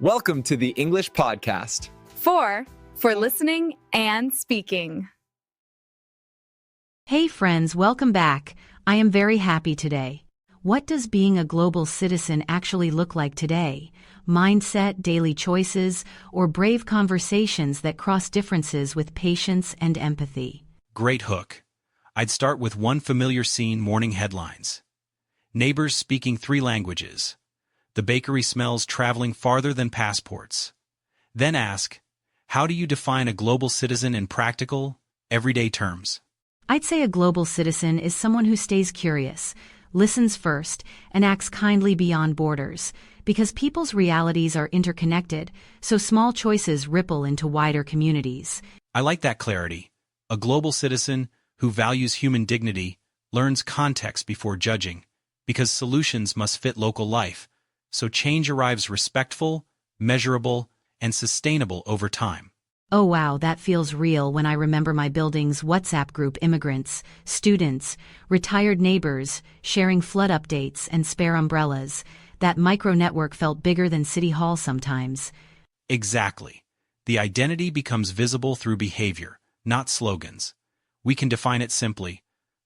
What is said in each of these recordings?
Welcome to the English Podcast. For listening and speaking. Hey friends, welcome back. I am very happy today. What does being a global citizen actually look like today? Mindset, daily choices, or brave conversations that cross differences with patience and empathy? Great hook. I'd start with one familiar scene: morning headlines. Neighbors speaking 3 languages. The bakery smells traveling farther than passports. Then ask, how do you define a global citizen in practical, everyday terms? I'd say a global citizen is someone who stays curious, listens first, and acts kindly beyond borders, because people's realities are interconnected, so small choices ripple into wider communities. I like that clarity. A global citizen who values human dignity learns context before judging, because solutions must fit local life, so change arrives respectful, measurable, and sustainable over time. Oh wow, that feels real when I remember my building's WhatsApp group: immigrants, students, retired neighbors, sharing flood updates and spare umbrellas. That micro-network felt bigger than City Hall sometimes. Exactly. The identity becomes visible through behavior, not slogans. We can define it simply.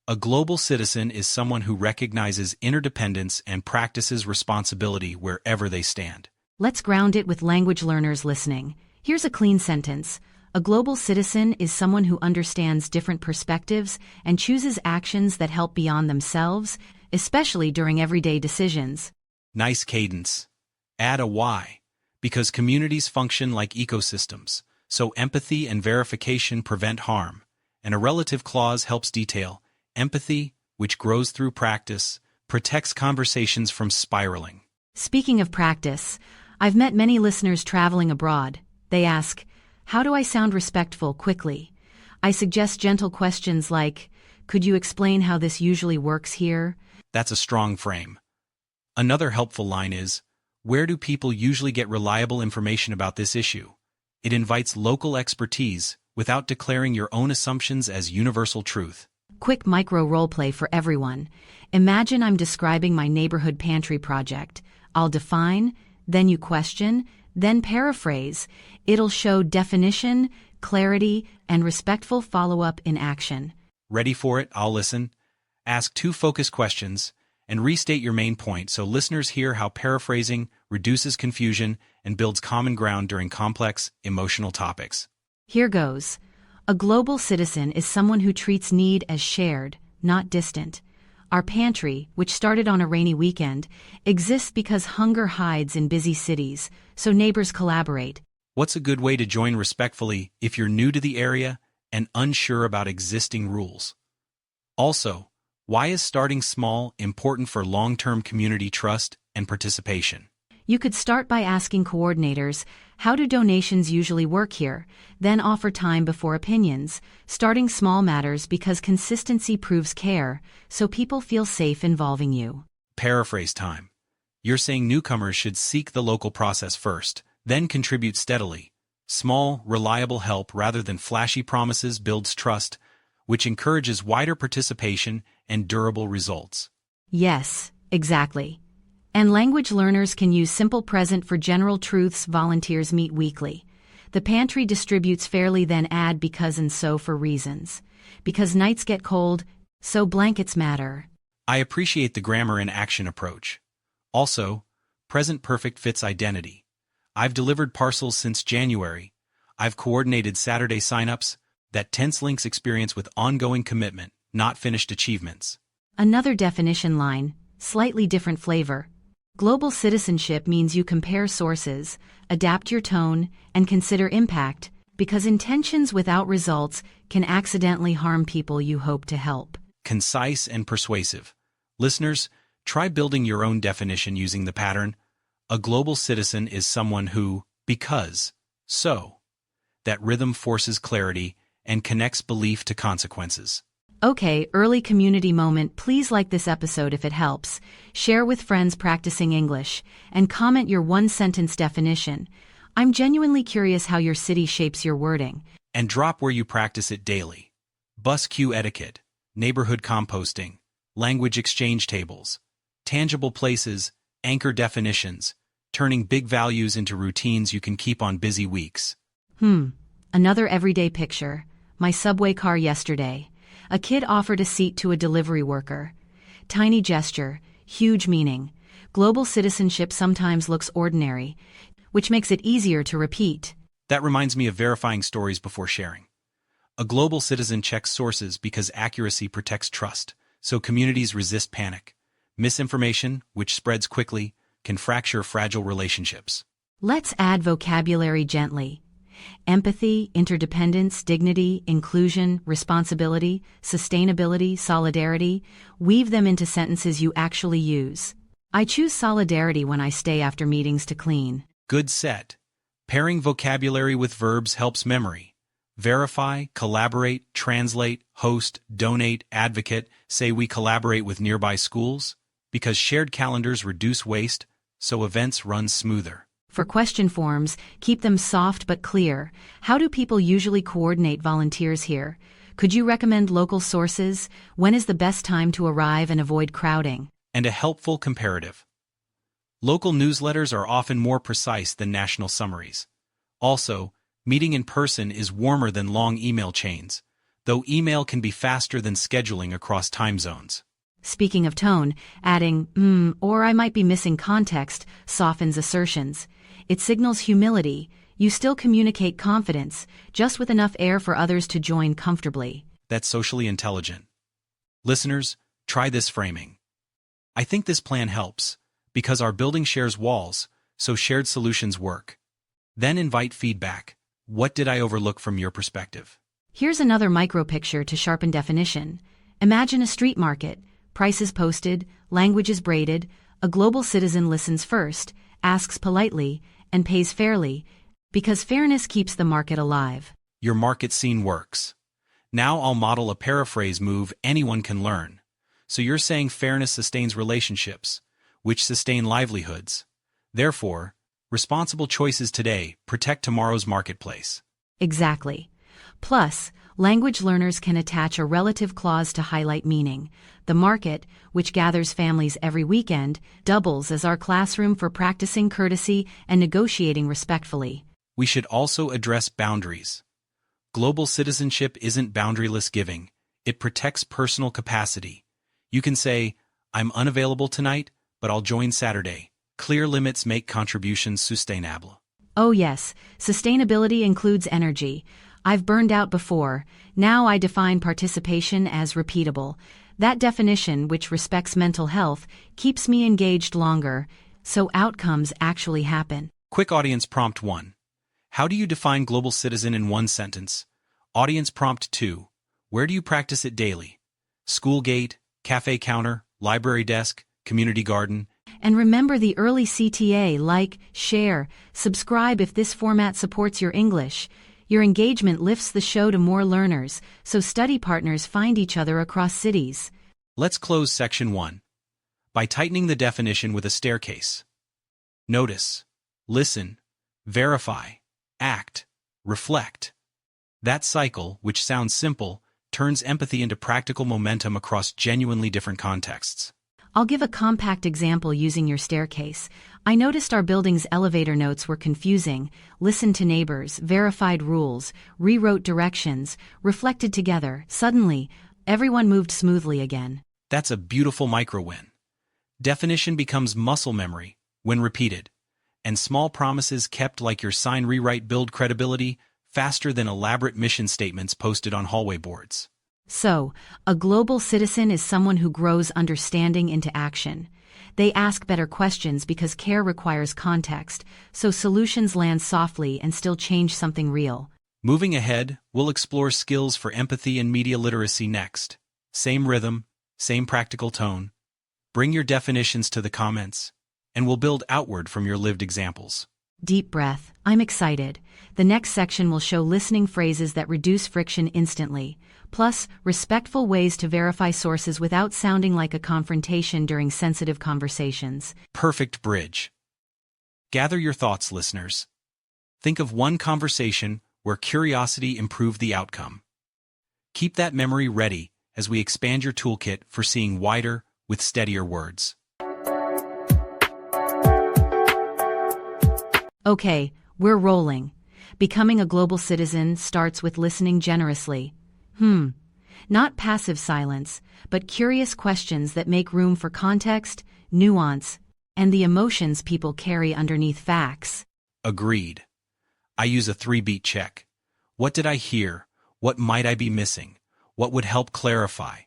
A global citizen is someone who recognizes interdependence and practices responsibility wherever they stand. Let's ground it with language learners listening. Here's a clean sentence. A global citizen is someone who understands different perspectives and chooses actions that help beyond themselves, especially during everyday decisions. Nice cadence. Add a why, because communities function like ecosystems, so empathy and verification prevent harm, and a relative clause helps detail. Empathy, which grows through practice, protects conversations from spiraling. Speaking of practice, I've met many listeners traveling abroad. They ask, how do I sound respectful quickly? I suggest gentle questions like, could you explain how this usually works here? That's a strong frame. Another helpful line is, where do people usually get reliable information about this issue? It invites local expertise without declaring your own assumptions as universal truth. Quick micro roleplay for everyone. Imagine I'm describing my neighborhood pantry project. I'll define, then you question, then paraphrase. It'll show definition, clarity, and respectful follow-up in action. Ready for it? I'll listen. Ask 2 focused questions and restate your main point so listeners hear how paraphrasing reduces confusion and builds common ground during complex, emotional topics. Here goes. A global citizen is someone who treats need as shared, not distant. Our pantry, which started on a rainy weekend, exists because hunger hides in busy cities, so neighbors collaborate. What's a good way to join respectfully if you're new to the area and unsure about existing rules? Also, why is starting small important for long-term community trust and participation? You could start by asking coordinators, how do donations usually work here? Then offer time before opinions. Starting small matters because consistency proves care, so people feel safe involving you. Paraphrase time. You're saying newcomers should seek the local process first, then contribute steadily. Small, reliable help rather than flashy promises builds trust, which encourages wider participation and durable results. Yes, exactly. And language learners can use simple present for general truths. Volunteers meet weekly. The pantry distributes fairly. Then add because and so for reasons. Because nights get cold, so blankets matter. I appreciate the grammar and action approach. Also, present perfect fits identity. I've delivered parcels since January. I've coordinated Saturday signups. That tense links experience with ongoing commitment, not finished achievements. Another definition line, slightly different flavor. Global citizenship means you compare sources, adapt your tone, and consider impact, because intentions without results can accidentally harm people you hope to help. Concise and persuasive. Listeners, try building your own definition using the pattern. A global citizen is someone who, because, so. That rhythm forces clarity and connects belief to consequences. Okay, early community moment. Please like this episode if it helps. Share with friends practicing English, and comment your one-sentence definition. I'm genuinely curious how your city shapes your wording. And drop where you practice it daily. Bus queue etiquette, neighborhood composting, language exchange tables, tangible places, anchor definitions. turning big values into routines you can keep on busy weeks. Another everyday picture. My subway car yesterday. A kid offered a seat to a delivery worker. Tiny gesture, huge meaning. Global citizenship sometimes looks ordinary, which makes it easier to repeat. That reminds me of verifying stories before sharing. A global citizen checks sources because accuracy protects trust, so communities resist panic. Misinformation, which spreads quickly, can fracture fragile relationships. Let's add vocabulary gently. Empathy, interdependence, dignity, inclusion, responsibility, sustainability, solidarity. Weave them into sentences you actually use. I choose solidarity when I stay after meetings to clean. Good set. Pairing vocabulary with verbs helps memory. Verify, collaborate, translate, host, donate, advocate. Say we collaborate with nearby schools, because shared calendars reduce waste, so events run smoother. For question forms, keep them soft but clear. How do people usually coordinate volunteers here? Could you recommend local sources? When is the best time to arrive and avoid crowding? And a helpful comparative. Local newsletters are often more precise than national summaries. Also, meeting in person is warmer than long email chains, though email can be faster than scheduling across time zones. Speaking of tone, adding, or I might be missing context, softens assertions. It signals humility. You still communicate confidence, just with enough air for others to join comfortably. That's socially intelligent. Listeners, try this framing. I think this plan helps, because our building shares walls, so shared solutions work. Then invite feedback. What did I overlook from your perspective? Here's another micro picture to sharpen definition. Imagine a street market, prices posted, languages braided. A global citizen listens first, asks politely, and pays fairly, because fairness keeps the market alive. Your market scene works. Now I'll model a paraphrase move anyone can learn. So you're saying fairness sustains relationships, which sustain livelihoods. Therefore, responsible choices today protect tomorrow's marketplace. Exactly. Plus, language learners can attach a relative clause to highlight meaning. The market, which gathers families every weekend, doubles as our classroom for practicing courtesy and negotiating respectfully. We should also address boundaries. Global citizenship isn't boundaryless giving. It protects personal capacity. You can say, I'm unavailable tonight, but I'll join Saturday. Clear limits make contributions sustainable. Oh yes, sustainability includes energy. I've burned out before. Now I define participation as repeatable. That definition, which respects mental health, keeps me engaged longer, so outcomes actually happen. Quick audience prompt 1. How do you define global citizen in one sentence? Audience prompt 2. Where do you practice it daily? School gate, cafe counter, library desk, community garden. And remember the early CTA: like, share, subscribe if this format supports your English. Your engagement lifts the show to more learners, so study partners find each other across cities. Let's close section 1 by tightening the definition with a staircase. Notice, listen, verify, act, reflect. That cycle, which sounds simple, turns empathy into practical momentum across genuinely different contexts. I'll give a compact example using your staircase. I noticed our building's elevator notes were confusing. Listened to neighbors, verified rules, rewrote directions, reflected together. Suddenly, everyone moved smoothly again. That's a beautiful micro-win. Definition becomes muscle memory when repeated, and small promises kept like your sign rewrite build credibility faster than elaborate mission statements posted on hallway boards. So, a global citizen is someone who grows understanding into action. They ask better questions because care requires context, so solutions land softly and still change something real. Moving ahead, we'll explore skills for empathy and media literacy next. Same rhythm, same practical tone. Bring your definitions to the comments, and we'll build outward from your lived examples. Deep breath. I'm excited. The next section will show listening phrases that reduce friction instantly, plus respectful ways to verify sources without sounding like a confrontation during sensitive conversations. Perfect bridge. Gather your thoughts, listeners. Think of one conversation where curiosity improved the outcome. Keep that memory ready as we expand your toolkit for seeing wider with steadier words. Okay, we're rolling. Becoming a global citizen starts with listening generously. Not passive silence, but curious questions that make room for context, nuance, and the emotions people carry underneath facts. Agreed. I use a 3-beat check. What did I hear? What might I be missing? What would help clarify?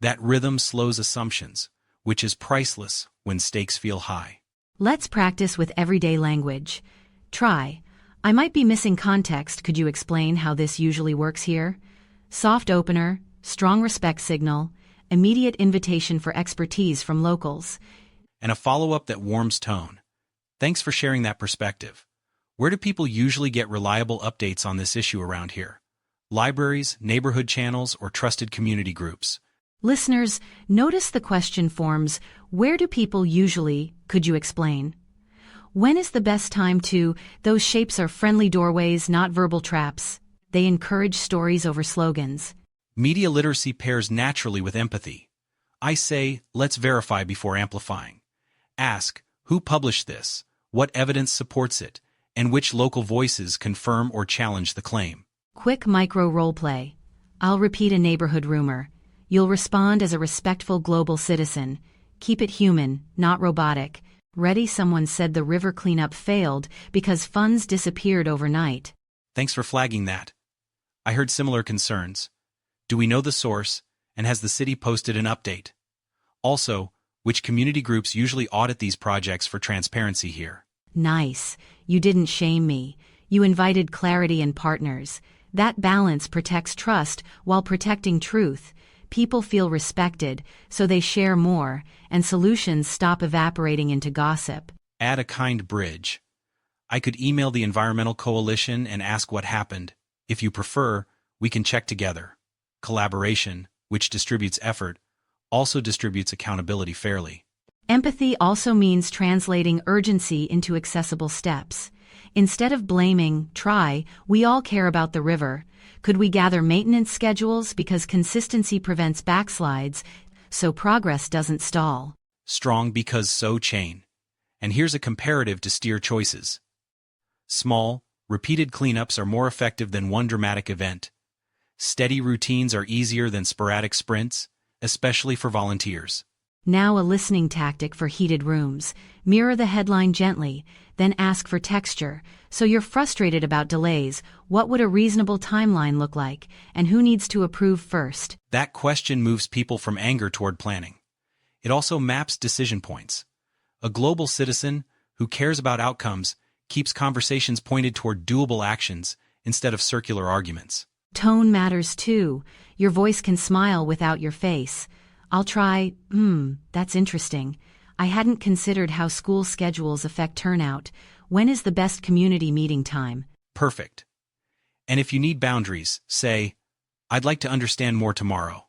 That rhythm slows assumptions, which is priceless when stakes feel high. Let's practice with everyday language. Try. I might be missing context. Could you explain how this usually works here? Soft opener, strong respect signal, immediate invitation for expertise from locals. And a follow-up that warms tone. Thanks for sharing that perspective. Where do people usually get reliable updates on this issue around here? Libraries, neighborhood channels, or trusted community groups? Listeners, notice the question forms. Where do people usually? Could you explain? When is the best time to? Those shapes are friendly doorways, not verbal traps. They encourage stories over slogans. Media literacy pairs naturally with empathy. I say, let's verify before amplifying. Ask, who published this? What evidence supports it? And which local voices confirm or challenge the claim? Quick micro role play. I'll repeat a neighborhood rumor. You'll respond as a respectful global citizen. Keep it human, not robotic. Ready? Someone said the river cleanup failed because funds disappeared overnight. Thanks for flagging that. I heard similar concerns. Do we know the source, and has the city posted an update? Also, which community groups usually audit these projects for transparency here? Nice. You didn't shame me. You invited clarity and partners. That balance protects trust while protecting truth. People feel respected, so they share more, and solutions stop evaporating into gossip. Add a kind bridge. I could email the Environmental Coalition and ask what happened. If you prefer, we can check together. Collaboration, which distributes effort, also distributes accountability fairly. Empathy also means translating urgency into accessible steps. Instead of blaming, try, we all care about the river. Could we gather maintenance schedules because consistency prevents backslides, so progress doesn't stall? Strong because so chain. And here's a comparative to steer choices. Small, repeated cleanups are more effective than one dramatic event. Steady routines are easier than sporadic sprints, especially for volunteers. Now a listening tactic for heated rooms. Mirror the headline gently, then ask for texture. So you're frustrated about delays. What would a reasonable timeline look like? And who needs to approve first? That question moves people from anger toward planning. It also maps decision points. A global citizen who cares about outcomes keeps conversations pointed toward doable actions instead of circular arguments. Tone matters too. Your voice can smile without your face. I'll try, that's interesting. I hadn't considered how school schedules affect turnout. When is the best community meeting time? Perfect. And if you need boundaries, say, I'd like to understand more tomorrow.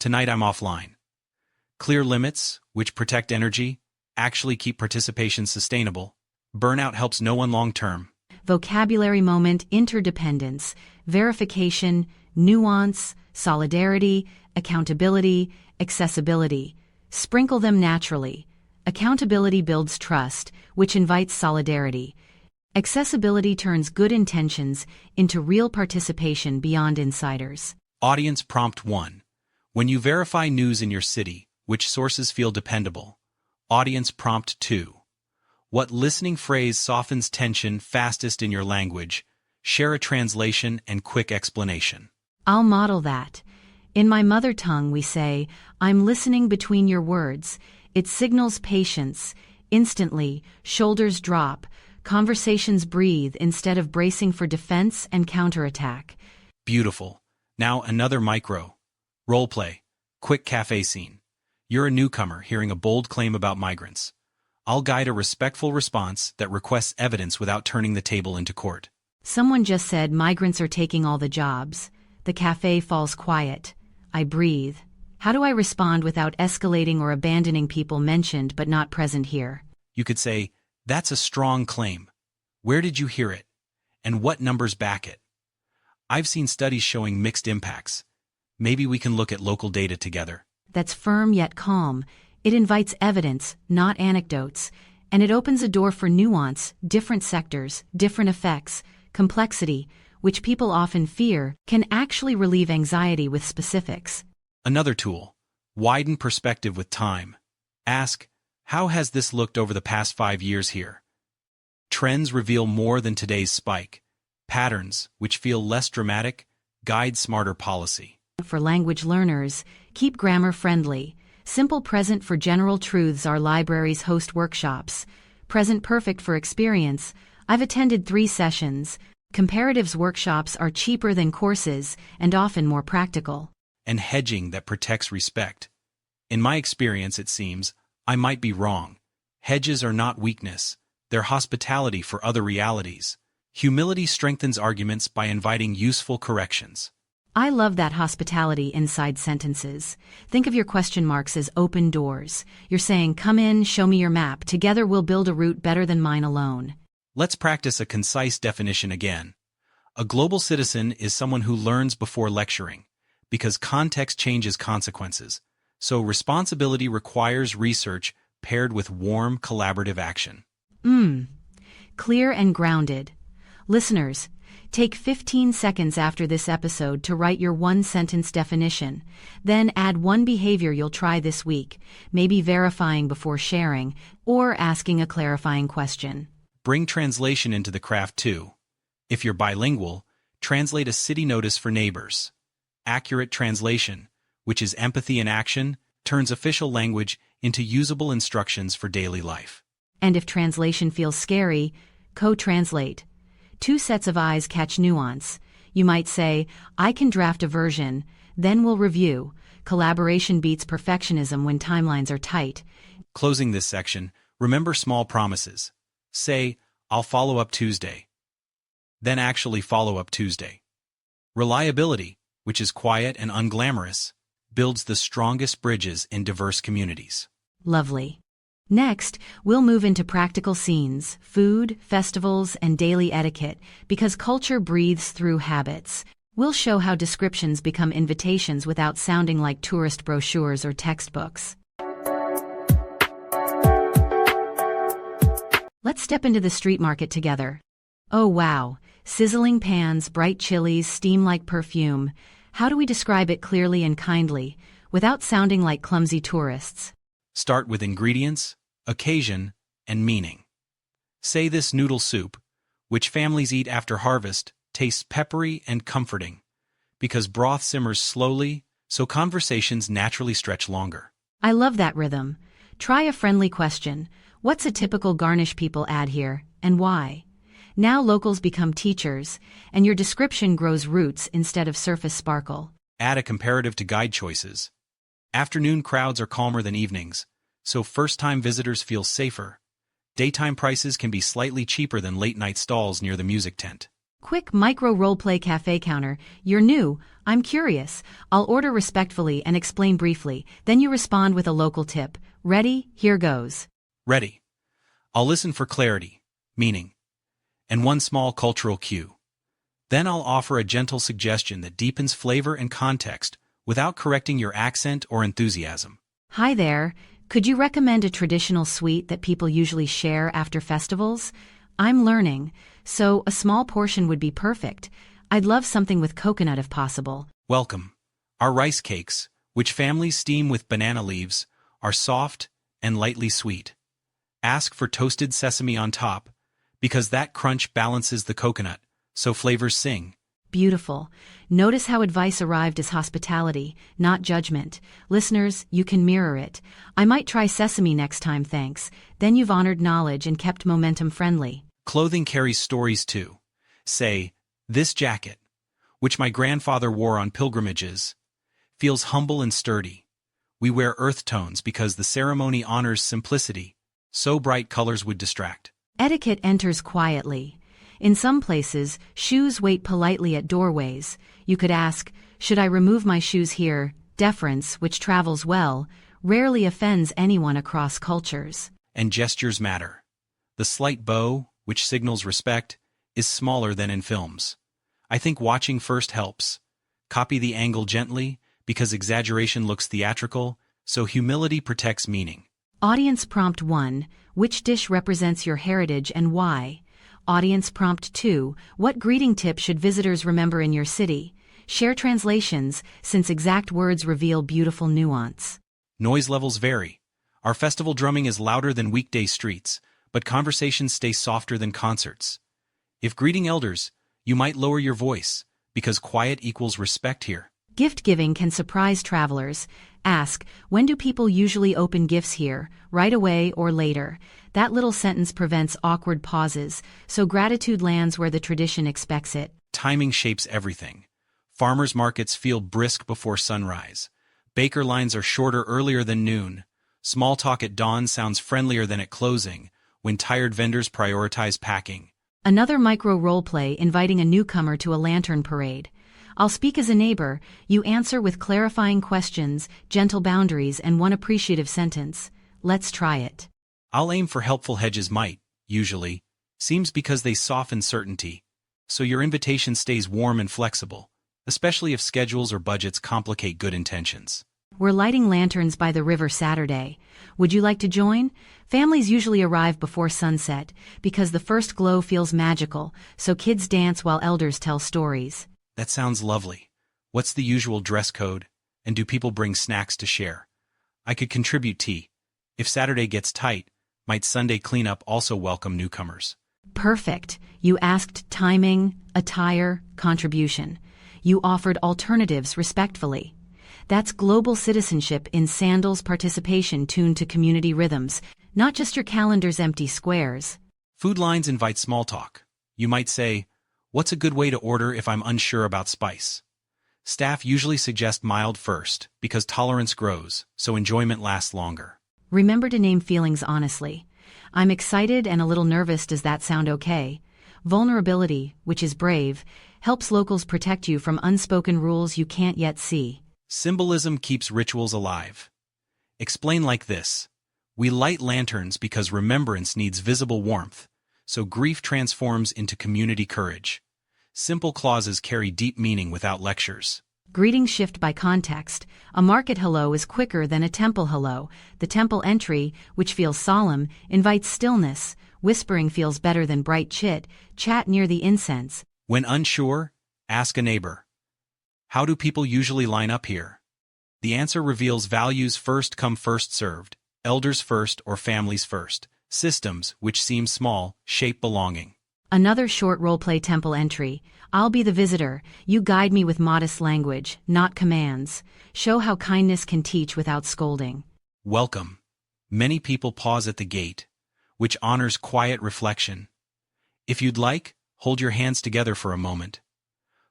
Tonight I'm offline. Clear limits, which protect energy, actually keep participation sustainable. Burnout helps no one long-term. Vocabulary moment, interdependence, verification, nuance, solidarity, accountability, accessibility. Sprinkle them naturally. Accountability builds trust, which invites solidarity. Accessibility turns good intentions into real participation beyond insiders. Audience prompt 1. When you verify news in your city, which sources feel dependable? Audience prompt 2. What listening phrase softens tension fastest in your language? Share a translation and quick explanation. I'll model that. In my mother tongue we say, I'm listening between your words. It signals patience. Instantly, shoulders drop. Conversations breathe instead of bracing for defense and counterattack. Beautiful. Now another micro. Role play. Quick cafe scene. You're a newcomer hearing a bold claim about migrants. I'll guide a respectful response that requests evidence without turning the table into court. Someone just said migrants are taking all the jobs. The cafe falls quiet. I breathe. How do I respond without escalating or abandoning people mentioned but not present here? You could say, that's a strong claim. Where did you hear it? And what numbers back it? I've seen studies showing mixed impacts. Maybe we can look at local data together. That's firm yet calm. It invites evidence, not anecdotes. And it opens a door for nuance, different sectors, different effects, complexity, which people often fear, can actually relieve anxiety with specifics. Another tool. Widen perspective with time. Ask, how has this looked over the past 5 years here? Trends reveal more than today's spike. Patterns, which feel less dramatic, guide smarter policy. For language learners, keep grammar friendly. Simple present for general truths. Our libraries host workshops. Present perfect for experience. I've attended 3 sessions. Comparatives workshops are cheaper than courses and often more practical. And hedging that protects respect. In my experience, it seems, I might be wrong. Hedges are not weakness. They're hospitality for other realities. Humility strengthens arguments by inviting useful corrections. I love that hospitality inside sentences. Think of your question marks as open doors. You're saying, come in, show me your map. Together we'll build a route better than mine alone. Let's practice a concise definition again. A global citizen is someone who learns before lecturing, because context changes consequences. So responsibility requires research paired with warm, collaborative action. Clear and grounded. Listeners, take 15 seconds after this episode to write your 1-sentence definition. Then add 1 behavior you'll try this week, maybe verifying before sharing, or asking a clarifying question. Bring translation into the craft too. If you're bilingual, translate a city notice for neighbors. Accurate translation, which is empathy in action, turns official language into usable instructions for daily life. And if translation feels scary, co-translate. 2 sets of eyes catch nuance. You might say, I can draft a version, then we'll review. Collaboration beats perfectionism when timelines are tight. Closing this section, remember small promises. Say, I'll follow up Tuesday. Then actually follow up Tuesday. Reliability, which is quiet and unglamorous, builds the strongest bridges in diverse communities. Lovely. Next, we'll move into practical scenes, food, festivals, and daily etiquette, because culture breathes through habits. We'll show how descriptions become invitations without sounding like tourist brochures or textbooks. Let's step into the street market together. Oh wow, sizzling pans, bright chilies, steam like perfume. How do we describe it clearly and kindly, without sounding like clumsy tourists? Start with ingredients, occasion, and meaning. Say this noodle soup, which families eat after harvest, tastes peppery and comforting, because broth simmers slowly, so conversations naturally stretch longer. I love that rhythm. Try a friendly question. What's a typical garnish people add here, and why? Now locals become teachers, and your description grows roots instead of surface sparkle. Add a comparative to guide choices. Afternoon crowds are calmer than evenings, so first-time visitors feel safer. Daytime prices can be slightly cheaper than late-night stalls near the music tent. Quick micro role-play cafe counter. You're new. I'm curious. I'll order respectfully and explain briefly. Then you respond with a local tip. Ready? Here goes. Ready. I'll listen for clarity, meaning, and one small cultural cue. Then I'll offer a gentle suggestion that deepens flavor and context without correcting your accent or enthusiasm. Hi there. Could you recommend a traditional sweet that people usually share after festivals? I'm learning, so a small portion would be perfect. I'd love something with coconut if possible. Welcome. Our rice cakes, which families steam with banana leaves, are soft and lightly sweet. Ask for toasted sesame on top, because that crunch balances the coconut, so flavors sing. Beautiful. Notice how advice arrived as hospitality, not judgment. Listeners, you can mirror it. I might try sesame next time, thanks. Then you've honored knowledge and kept momentum friendly. Clothing carries stories too. Say, this jacket, which my grandfather wore on pilgrimages, feels humble and sturdy. We wear earth tones because the ceremony honors simplicity, so bright colors would distract. Etiquette enters quietly. In some places, shoes wait politely at doorways. You could ask, should I remove my shoes here? Deference, which travels well, rarely offends anyone across cultures. And gestures matter. The slight bow, which signals respect, is smaller than in films. I think watching first helps. Copy the angle gently, because exaggeration looks theatrical, so humility protects meaning. Audience prompt 1. Which dish represents your heritage and why? Audience prompt 2. What greeting tip should visitors remember in your city? Share translations, since exact words reveal beautiful nuance. Noise levels vary. Our festival drumming is louder than weekday streets, but conversations stay softer than concerts. If greeting elders, you might lower your voice, because quiet equals respect here. Gift giving can surprise travelers. Ask, when do people usually open gifts here, right away or later? That little sentence prevents awkward pauses, so gratitude lands where the tradition expects it. Timing shapes everything. Farmers' markets feel brisk before sunrise. Baker lines are shorter earlier than noon. Small talk at dawn sounds friendlier than at closing, when tired vendors prioritize packing. Another micro role-play inviting a newcomer to a lantern parade. I'll speak as a neighbor, you answer with clarifying questions, gentle boundaries, and one appreciative sentence. Let's try it. I'll aim for helpful hedges might, usually, seems because they soften certainty, so your invitation stays warm and flexible, especially if schedules or budgets complicate good intentions. We're lighting lanterns by the river Saturday. Would you like to join? Families usually arrive before sunset, because the first glow feels magical, so kids dance while elders tell stories. That sounds lovely. What's the usual dress code, and do people bring snacks to share? I could contribute tea. If Saturday gets tight, might Sunday cleanup also welcome newcomers? Perfect. You asked timing, attire, contribution. You offered alternatives respectfully. That's global citizenship in sandals participation tuned to community rhythms, not just your calendar's empty squares. Food lines invite small talk. You might say, what's a good way to order if I'm unsure about spice? Staff usually suggest mild first, because tolerance grows, so enjoyment lasts longer. Remember to name feelings honestly. I'm excited and a little nervous. Does that sound okay? Vulnerability, which is brave, helps locals protect you from unspoken rules you can't yet see. Symbolism keeps rituals alive. Explain like this. We light lanterns because remembrance needs visible warmth, so grief transforms into community courage. Simple clauses carry deep meaning without lectures. Greetings shift by context. A market hello is quicker than a temple hello. The temple entry, which feels solemn, invites stillness. Whispering feels better than bright chat near the incense. When unsure, ask a neighbor. How do people usually line up here? The answer reveals values first come first served, elders first or families first. Systems, which seem small, shape belonging. Another short role-play temple entry. I'll be the visitor. You guide me with modest language, not commands. Show how kindness can teach without scolding. Welcome. Many people pause at the gate, which honors quiet reflection. If you'd like, hold your hands together for a moment.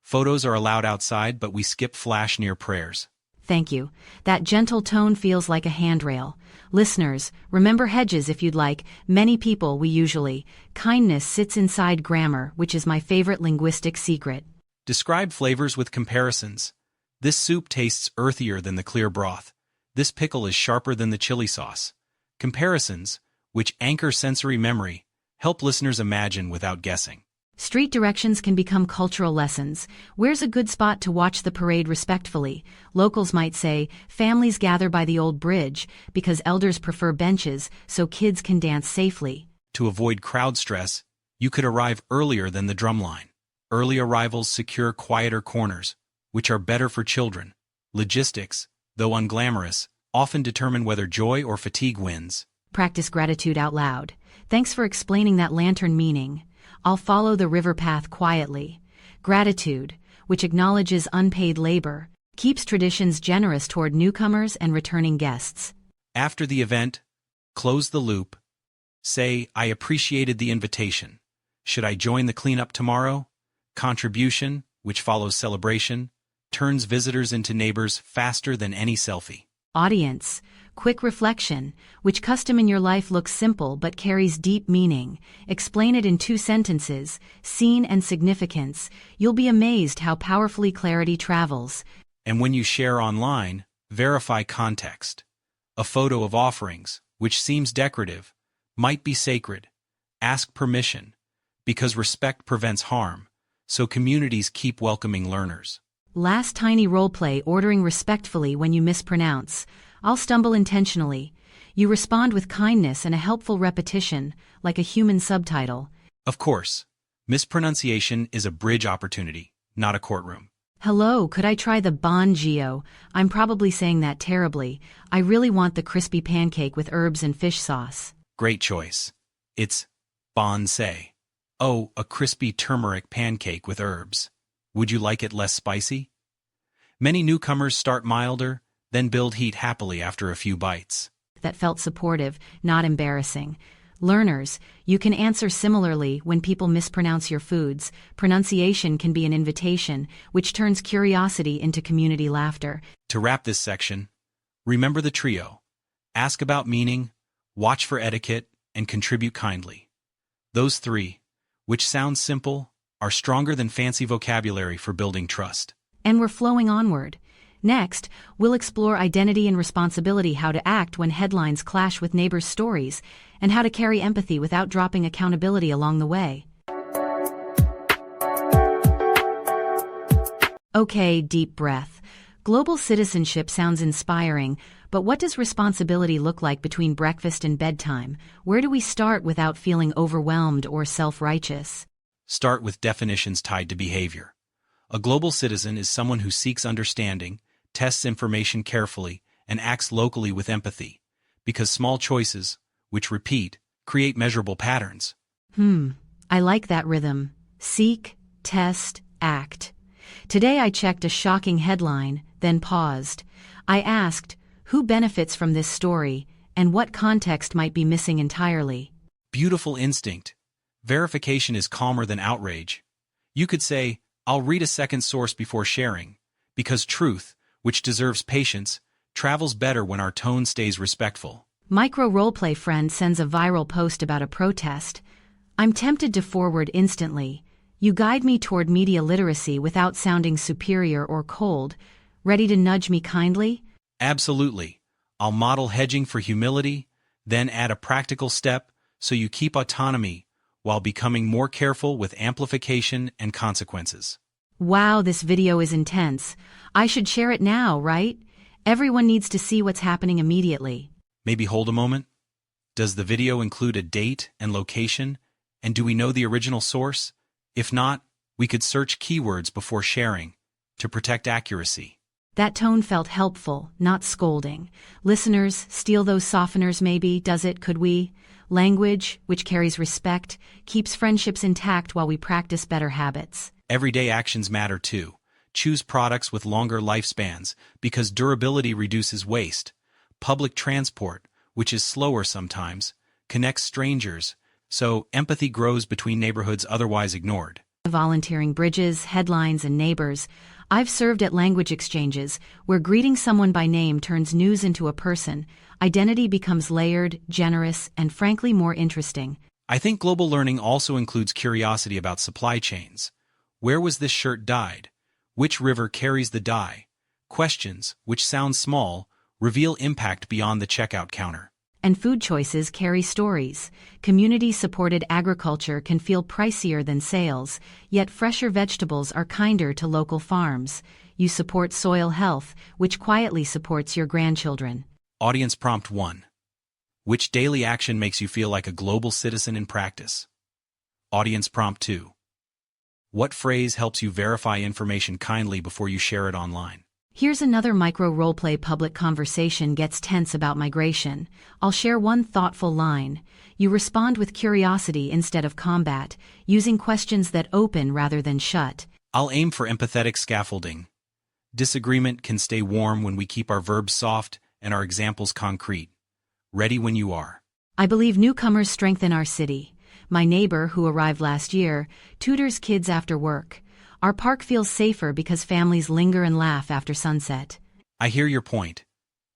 Photos are allowed outside, but we skip flash near prayers. Thank you. That gentle tone feels like a handrail. Listeners, remember hedges if you'd like. Many people we usually. Kindness sits inside grammar, which is my favorite linguistic secret. Describe flavors with comparisons. This soup tastes earthier than the clear broth. This pickle is sharper than the chili sauce. Comparisons, which anchor sensory memory, help listeners imagine without guessing. Street directions can become cultural lessons. Where's a good spot to watch the parade respectfully? Locals might say, families gather by the old bridge, because elders prefer benches, so kids can dance safely. To avoid crowd stress, you could arrive earlier than the drumline. Early arrivals secure quieter corners, which are better for children. Logistics, though unglamorous, often determine whether joy or fatigue wins. Practice gratitude out loud. Thanks for explaining that lantern meaning. I'll follow the river path quietly. Gratitude, which acknowledges unpaid labor, keeps traditions generous toward newcomers and returning guests. After the event, close the loop. Say, I appreciated the invitation. Should I join the cleanup tomorrow? Contribution, which follows celebration, turns visitors into neighbors faster than any selfie. Audience, quick reflection. Which custom in your life looks simple but carries deep meaning? Explain it in 2 sentences, scene and significance. You'll be amazed how powerfully clarity travels. And when you share online, verify context. A photo of offerings, which seems decorative, might be sacred. Ask permission, because respect prevents harm, so communities keep welcoming learners. Last tiny role play, ordering respectfully when you mispronounce. I'll stumble intentionally. You respond with kindness and a helpful repetition, like a human subtitle. Of course, mispronunciation is a bridge opportunity, not a courtroom. Hello, could I try the bongio? I'm probably saying that terribly. I really want the crispy pancake with herbs and fish sauce. Great choice. It's bonsai. Oh, a crispy turmeric pancake with herbs. Would you like it less spicy? Many newcomers start milder, then build heat happily after a few bites. That felt supportive, not embarrassing. Learners, you can answer similarly when people mispronounce your foods. Pronunciation can be an invitation, which turns curiosity into community laughter. To wrap this section, remember the trio. Ask about meaning, watch for etiquette, and contribute kindly. Those three, which sound simple, are stronger than fancy vocabulary for building trust. And we're flowing onward. Next, we'll explore identity and responsibility, how to act when headlines clash with neighbors' stories, and how to carry empathy without dropping accountability along the way. Okay, deep breath. Global citizenship sounds inspiring, but what does responsibility look like between breakfast and bedtime? Where do we start without feeling overwhelmed or self-righteous? Start with definitions tied to behavior. A global citizen is someone who seeks understanding, tests information carefully, and acts locally with empathy, because small choices, which repeat, create measurable patterns. I like that rhythm. Seek, test, act. Today I checked a shocking headline, then paused. I asked, who benefits from this story, and what context might be missing entirely? Beautiful instinct. Verification is calmer than outrage. You could say, I'll read a second source before sharing, because truth, which deserves patience, travels better when our tone stays respectful. Micro roleplay friend sends a viral post about a protest. I'm tempted to forward instantly. You guide me toward media literacy without sounding superior or cold. Ready to nudge me kindly? Absolutely. I'll model hedging for humility, then add a practical step so you keep autonomy while becoming more careful with amplification and consequences. Wow, this video is intense. I should share it now, right? Everyone needs to see what's happening immediately. Maybe hold a moment. Does the video include a date and location? And do we know the original source? If not, we could search keywords before sharing to protect accuracy. That tone felt helpful, not scolding. Listeners, steal those softeners maybe, does it, could we? Language, which carries respect, keeps friendships intact while we practice better habits. Everyday actions matter too. Choose products with longer lifespans because durability reduces waste. Public transport, which is slower sometimes, connects strangers, so empathy grows between neighborhoods otherwise ignored. Volunteering bridges, headlines, and neighbors. I've served at language exchanges where greeting someone by name turns news into a person. Identity becomes layered, generous, and frankly more interesting. I think global learning also includes curiosity about supply chains. Where was this shirt dyed? Which river carries the dye? Questions, which sound small, reveal impact beyond the checkout counter. And food choices carry stories. Community-supported agriculture can feel pricier than sales, yet fresher vegetables are kinder to local farms. You support soil health, which quietly supports your grandchildren. Audience prompt 1. Which daily action makes you feel like a global citizen in practice? Audience prompt 2. What phrase helps you verify information kindly before you share it online? Here's another micro roleplay. Public conversation gets tense about migration. I'll share one thoughtful line. You respond with curiosity instead of combat, using questions that open rather than shut. I'll aim for empathetic scaffolding. Disagreement can stay warm when we keep our verbs soft and our examples concrete. Ready when you are. I believe newcomers strengthen our city. My neighbor, who arrived last year, tutors kids after work. Our park feels safer because families linger and laugh after sunset. I hear your point.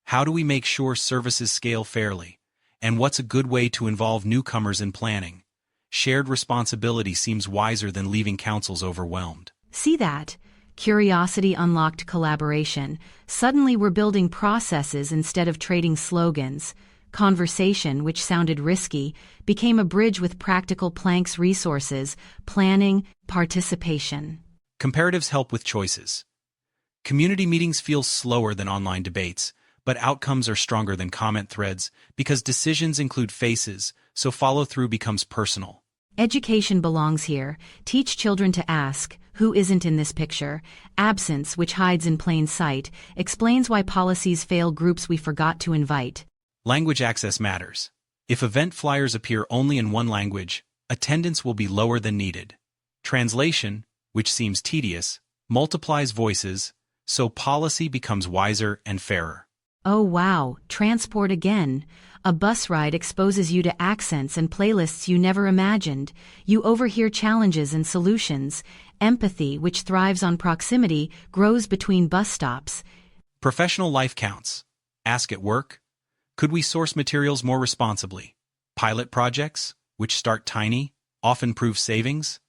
How do we make sure services scale fairly? And what's a good way to involve newcomers in planning? Shared responsibility seems wiser than leaving councils overwhelmed. See that? Curiosity unlocked collaboration. Suddenly we're building processes instead of trading slogans. Conversation, which sounded risky, became a bridge with practical planks, resources, planning, participation. Comparatives help with choices. Community meetings feel slower than online debates, But outcomes are stronger than comment threads because decisions include faces, so follow-through becomes personal. Education belongs here. Teach children to ask, who isn't in this picture? Absence, which hides in plain sight, explains why policies fail groups we forgot to invite. Language access matters. If event flyers appear only in one language, attendance will be lower than needed. Translation, which seems tedious, multiplies voices, so policy becomes wiser and fairer. Oh wow, transport again. A bus ride exposes you to accents and playlists you never imagined. You overhear challenges and solutions. Empathy, which thrives on proximity, grows between bus stops. Professional life counts. Ask at work. Could we source materials more responsibly? Pilot projects, which start tiny, often prove savings.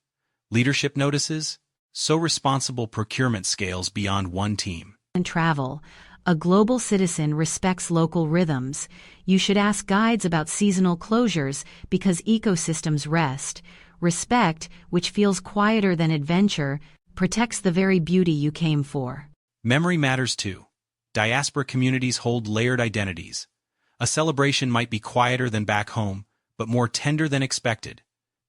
Leadership notices. So responsible procurement scales beyond one team. And travel. A global citizen respects local rhythms. You should ask guides about seasonal closures because ecosystems rest. Respect, which feels quieter than adventure, protects the very beauty you came for. Memory matters too. Diaspora communities hold layered identities. A celebration might be quieter than back home, but more tender than expected.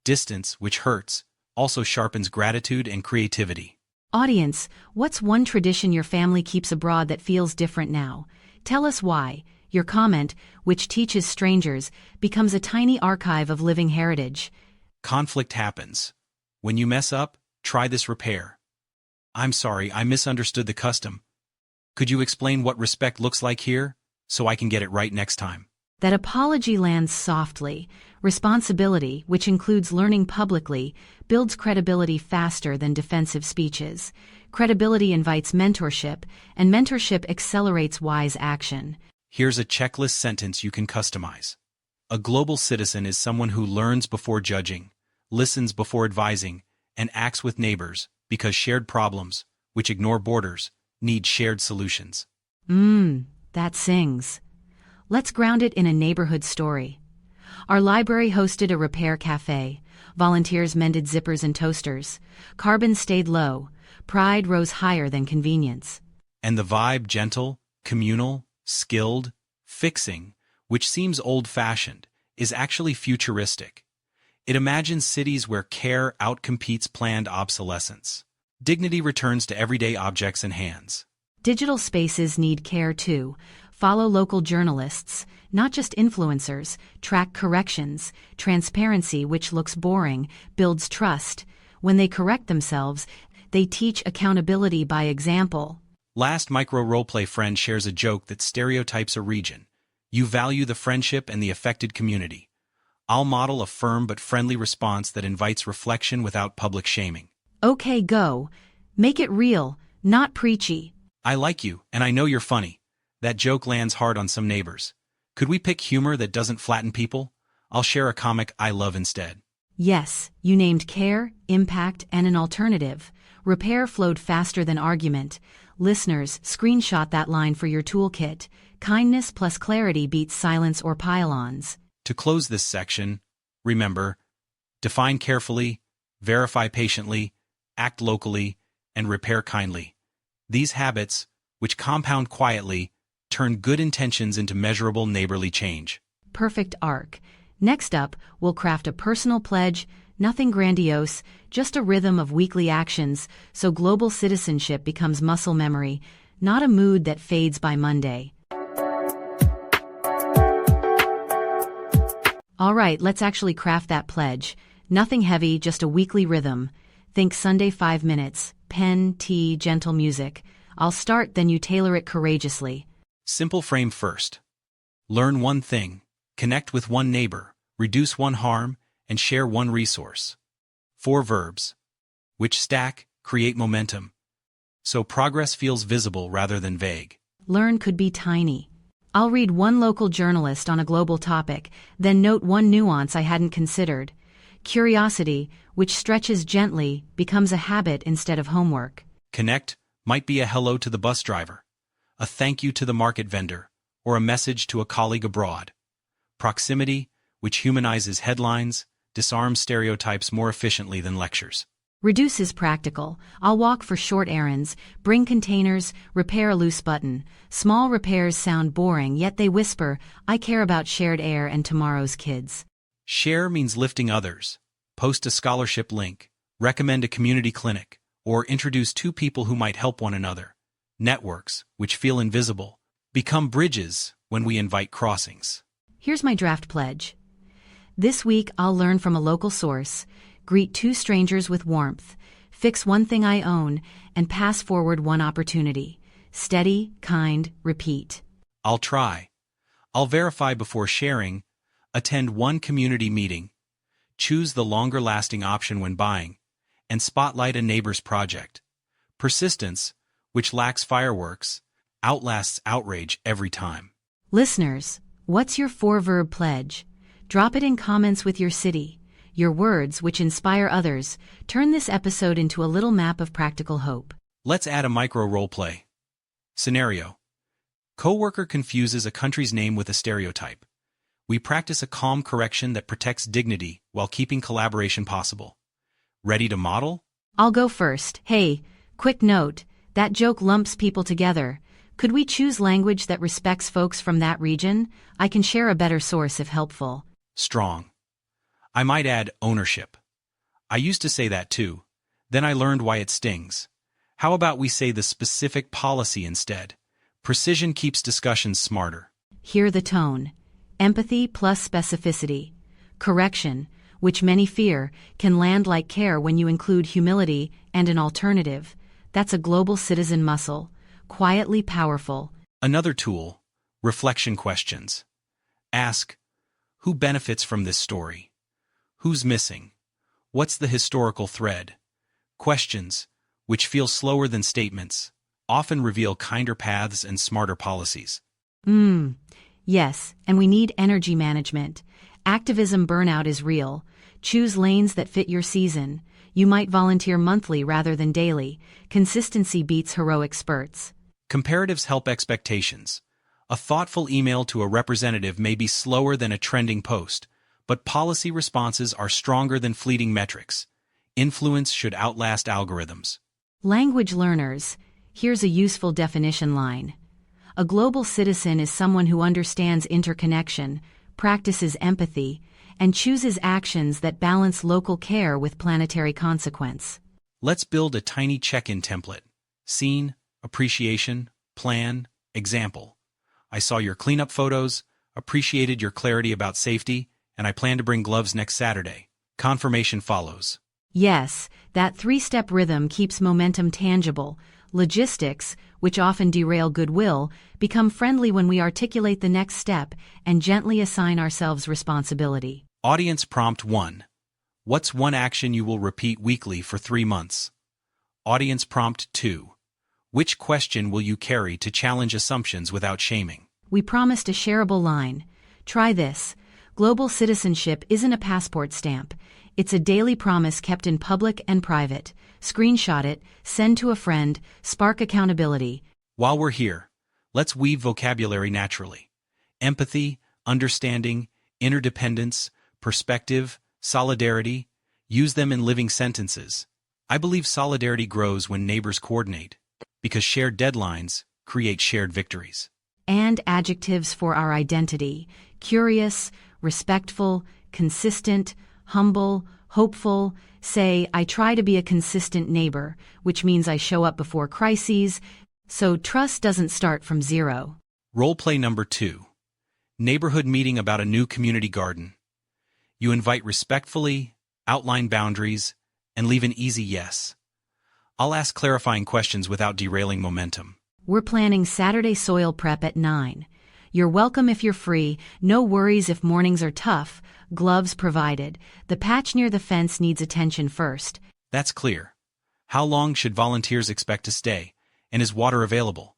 Distance, which hurts, also sharpens gratitude and creativity. Audience, what's one tradition your family keeps abroad that feels different now? Tell us why. Your comment, which teaches strangers, becomes a tiny archive of living heritage. Conflict happens. When you mess up, try this repair. I'm sorry, I misunderstood the custom. Could you explain what respect looks like here, so I can get it right next time? That apology lands softly. Responsibility, which includes learning publicly, builds credibility faster than defensive speeches. Credibility invites mentorship, and mentorship accelerates wise action. Here's a checklist sentence you can customize. A global citizen is someone who learns before judging, listens before advising, and acts with neighbors because shared problems, which ignore borders, need shared solutions. That sings. Let's ground it in a neighborhood story. Our library hosted a repair cafe. Volunteers mended zippers and toasters. Carbon stayed low. Pride rose higher than convenience. And the vibe gentle, communal, skilled, fixing, which seems old-fashioned, is actually futuristic. It imagines cities where care outcompetes planned obsolescence. Dignity returns to everyday objects and hands. Digital spaces need care too. Follow local journalists, not just influencers, track corrections. Transparency, which looks boring, builds trust. When they correct themselves, they teach accountability by example. Last micro roleplay friend shares a joke that stereotypes a region. You value the friendship and the affected community. I'll model a firm but friendly response that invites reflection without public shaming. Okay, go. Make it real, not preachy. I like you, and I know you're funny. That joke lands hard on some neighbors. Could we pick humor that doesn't flatten people? I'll share a comic I love instead. Yes, you named care, impact, and an alternative. Repair flowed faster than argument. Listeners, screenshot that line for your toolkit. Kindness plus clarity beats silence or pile-ons. To close this section, remember, define carefully, verify patiently, act locally, and repair kindly. These habits, which compound quietly, turn good intentions into measurable neighborly change. Perfect arc. Next up, we'll craft a personal pledge, nothing grandiose, just a rhythm of weekly actions, so global citizenship becomes muscle memory, not a mood that fades by Monday. All right, let's actually craft that pledge. Nothing heavy, just a weekly rhythm. Think Sunday 5 minutes, pen, tea, gentle music. I'll start, then you tailor it courageously. Simple frame first. Learn one thing, connect with one neighbor, reduce one harm, and share one resource. 4 verbs, which stack, create momentum. So progress feels visible rather than vague. Learn could be tiny. I'll read one local journalist on a global topic, then note one nuance I hadn't considered. Curiosity, which stretches gently, becomes a habit instead of homework. Connect might be a hello to the bus driver, a thank you to the market vendor, or a message to a colleague abroad. Proximity, which humanizes headlines, disarms stereotypes more efficiently than lectures. Reduce is practical. I'll walk for short errands, bring containers, repair a loose button. Small repairs sound boring, yet they whisper, I care about shared air and tomorrow's kids. Share means lifting others. Post a scholarship link, recommend a community clinic, or introduce two people who might help one another. Networks, which feel invisible, become bridges when we invite crossings. Here's my draft pledge. This week, I'll learn from a local source, greet two strangers with warmth, fix one thing I own, and pass forward one opportunity. Steady, kind, repeat. I'll try. I'll verify before sharing, attend one community meeting, choose the longer-lasting option when buying, and spotlight a neighbor's project. Persistence, which lacks fireworks, outlasts outrage every time. Listeners, what's your four-verb pledge? Drop it in comments with your city. Your words, which inspire others, turn this episode into a little map of practical hope. Let's add a micro role play. Scenario. Coworker confuses a country's name with a stereotype. We practice a calm correction that protects dignity while keeping collaboration possible. Ready to model? I'll go first. Hey, quick note, that joke lumps people together. Could we choose language that respects folks from that region? I can share a better source if helpful. Strong. I might add ownership. I used to say that too. Then I learned why it stings. How about we say the specific policy instead? Precision keeps discussions smarter. Hear the tone. Empathy plus specificity. Correction, which many fear, can land like care when you include humility and an alternative. That's a global citizen muscle. Quietly powerful. Another tool, reflection questions. Ask, who benefits from this story? Who's missing? What's the historical thread? Questions, which feel slower than statements, often reveal kinder paths and smarter policies. Yes, and we need energy management. Activism burnout is real. Choose lanes that fit your season. You might volunteer monthly rather than daily. Consistency beats heroic spurts. Comparatives help expectations. A thoughtful email to a representative may be slower than a trending post, but policy responses are stronger than fleeting metrics. Influence should outlast algorithms. Language learners, here's a useful definition line. A global citizen is someone who understands interconnection, practices empathy, and chooses actions that balance local care with planetary consequence. Let's build a tiny check-in template. Scene, appreciation, plan, example. I saw your cleanup photos, appreciated your clarity about safety, and I plan to bring gloves next Saturday. Confirmation follows. Yes, that three-step rhythm keeps momentum tangible. Logistics, which often derail goodwill, become friendly when we articulate the next step and gently assign ourselves responsibility. Audience prompt 1. What's one action you will repeat weekly for 3 months? Audience prompt 2. Which question will you carry to challenge assumptions without shaming? We promised a shareable line. Try this. Global citizenship isn't a passport stamp. It's a daily promise kept in public and private. Screenshot it, send to a friend, spark accountability. While we're here, let's weave vocabulary naturally. Empathy, understanding, interdependence, perspective, solidarity. Use them in living sentences. I believe solidarity grows when neighbors coordinate, because shared deadlines create shared victories. And adjectives for our identity. Curious, respectful, consistent, humble, hopeful. Say, I try to be a consistent neighbor, which means I show up before crises, so trust doesn't start from zero. Role play number 2. Neighborhood meeting about a new community garden. You invite respectfully, outline boundaries, and leave an easy yes. I'll ask clarifying questions without derailing momentum. We're planning Saturday soil prep at 9. You're welcome if you're free, no worries if mornings are tough, gloves provided. The patch near the fence needs attention first. That's clear. How long should volunteers expect to stay, and is water available?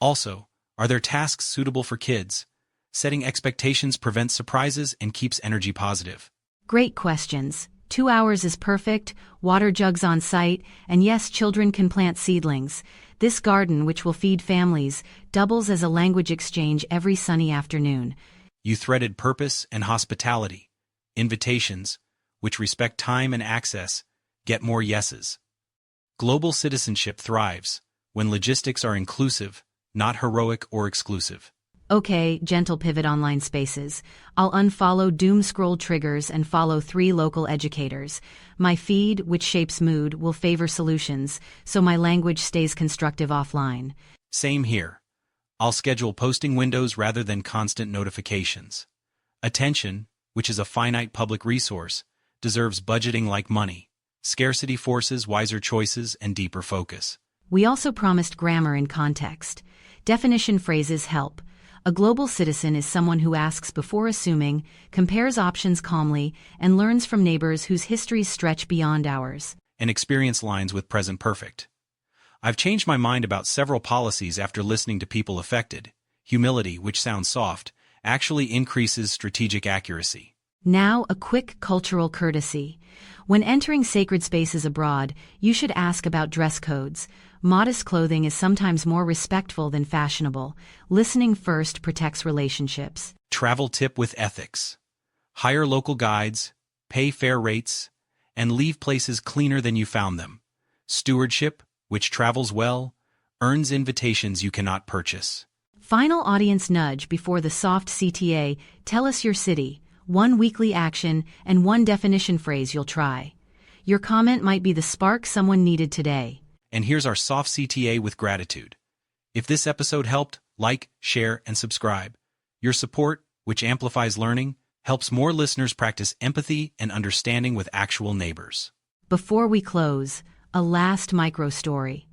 Also, are there tasks suitable for kids? Setting expectations prevents surprises and keeps energy positive. Great questions. 2 hours is perfect, water jugs on site, and yes, children can plant seedlings. This garden, which will feed families, doubles as a language exchange every sunny afternoon. You threaded purpose and hospitality. Invitations, which respect time and access, get more yeses. Global citizenship thrives when logistics are inclusive, not heroic or exclusive. Okay, gentle pivot online spaces. I'll unfollow doom scroll triggers and follow 3 local educators. My feed, which shapes mood, will favor solutions, so my language stays constructive offline. Same here. I'll schedule posting windows rather than constant notifications. Attention, which is a finite public resource, deserves budgeting like money. Scarcity forces wiser choices and deeper focus. We also promised grammar and context. Definition phrases help. A global citizen is someone who asks before assuming, compares options calmly, and learns from neighbors whose histories stretch beyond ours. And experience lines with present perfect. I've changed my mind about several policies after listening to people affected. Humility, which sounds soft, actually increases strategic accuracy. Now, a quick cultural courtesy. When entering sacred spaces abroad, you should ask about dress codes. Modest clothing is sometimes more respectful than fashionable. Listening first protects relationships. Travel tip with ethics. Hire local guides, pay fair rates, and leave places cleaner than you found them. Stewardship, which travels well, earns invitations you cannot purchase. Final audience nudge before the soft CTA. Tell us your city, 1 weekly action, and 1 definition phrase you'll try. Your comment might be the spark someone needed today. And here's our soft CTA with gratitude. If this episode helped, like, share, and subscribe. Your support, which amplifies learning, helps more listeners practice empathy and understanding with actual neighbors. Before we close, a last micro story.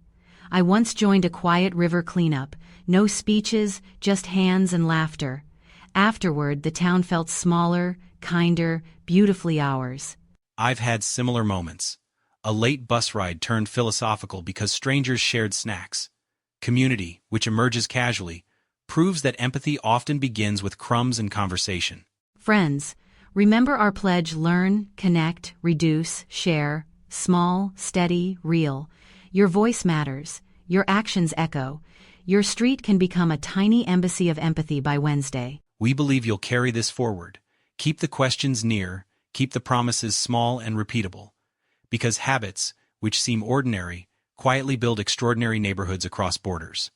I once joined a quiet river cleanup. No speeches, just hands and laughter. Afterward, the town felt smaller, kinder, beautifully ours. I've had similar moments. A late bus ride turned philosophical because strangers shared snacks. Community, which emerges casually, proves that empathy often begins with crumbs and conversation. Friends, remember our pledge: learn, connect, reduce, share, small, steady, real. Your voice matters. Your actions echo. Your street can become a tiny embassy of empathy by Wednesday. We believe you'll carry this forward. Keep the questions near, keep the promises small and repeatable. Because habits, which seem ordinary, quietly build extraordinary neighborhoods across borders.